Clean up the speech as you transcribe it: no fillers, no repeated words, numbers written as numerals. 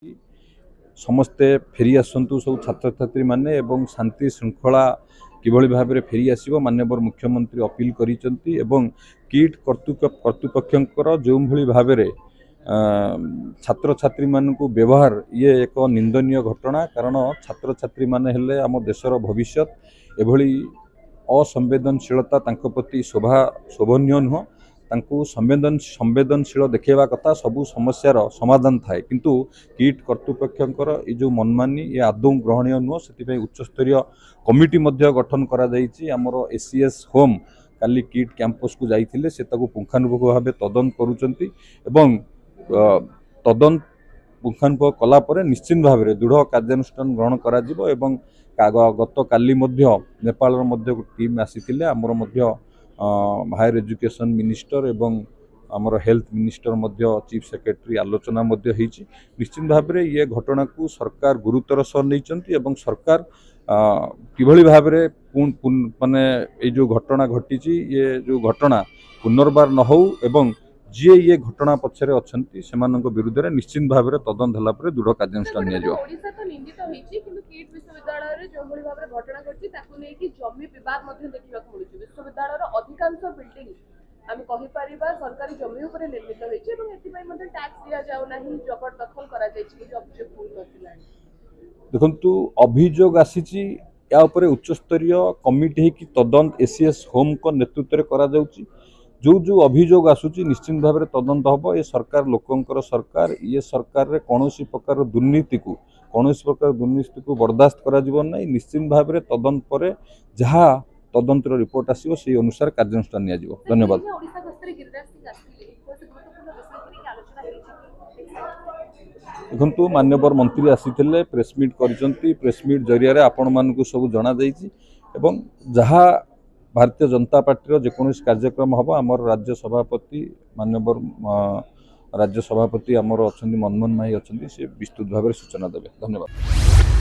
समस्ते फेरी आसतु सब छात्र छात्री माने एवं शांति श्रृंखला किभली भाव में फेरी आसो माननीय मुख्यमंत्री अपील करिसेंती एवं किट कर्तृपक्षर जो भली भाव में छात्र छात्री मान को व्यवहार ये एक निंदनीय घटना। कारण छात्र छात्री माने हेले आम देशर भविष्य एभली असंवेदनशीलता तांको प्रति शोभनीय नुह। तांको संवेदनशील देखा कथा सबू समस्यार समाधान थाए किंतु किट कर्तृपक्षर ये जो मनमानी ये आदौ ग्रहणीय नुह। से उच्चस्तरीय कमिटी गठन कर एसीएस होम काली किट कैंपस को जाइए से पुंखानुपुंख भाव तदंत करुचंती एवं तदंत पुंखानुपुंख कलापर निश्चित भाव में दृढ़ कार्यानुष्ठान ग्रहण करा एवं गत काली नेपाल टीम आसी आमर हायर एजुकेशन मिनिस्टर एवं आमर हेल्थ मिनिस्टर चीफ सेक्रेटरी आलोचना निश्चित भाव में ये घटना को सरकार गुरुतर सह नहीं सरकार किभली भाव में माने ये जो घटना घटी ये जो घटना पुनर्बार न हो एवं जी ये घटना पछरे अछंती सेमानक विरुद्ध रे निश्चित भाव में तदंत हला पर दृढ़ कार्यानुष्ठान निया जो ओडिसा तो निंदित होईची किंतु किट विश्वविद्यालय रे जो भली भाव में घटना घटी ताकू नै कि जमी विवाद मध्ये देखिबा को मिलुची। विश्वविद्यालय रो अधिकांश बिल्डिंग आम कहि परिबा सरकारी जमी ऊपर निर्मित होईची एवं एथि पई मध्ये टैक्स दिया जाउ नाही जबरदखल करा जायछि कि ऑब्जेक्ट पूर्ण करथिला। देखंतु अभियोग आसीची या ऊपर उच्चस्तरीय कमिटी कि तदंत एसीएस होम को नेतृत्व रे करा जाउची। जो जो अभियोग आसूची निश्चित भाव में तदंत हम। ये सरकार लोकंकर सरकार ये सरकार रे कौनसी प्रकार दुर्नीति को बर्दाश्त करा जीवन नहीं। निश्चित भाव में तदंत पर जहाँ तदंतर रिपोर्ट आसो से अनुसार कार्यानुष्ठान निया जीवो। धन्यवाद। देखु माननीय मंत्री आसी प्रेसमिट करिसेंती प्रेसमिट जरिया आपण मानकु सब जना जाइछि एवं जहाँ भारतीय जनता पार्टी जेकोसी कार्यक्रम हम आमर राज्य सभापति माननीय राज्य सभापति आमर अच्छा मनमोहन माई अच्छा से विस्तृत भाव में सूचना देवे। धन्यवाद।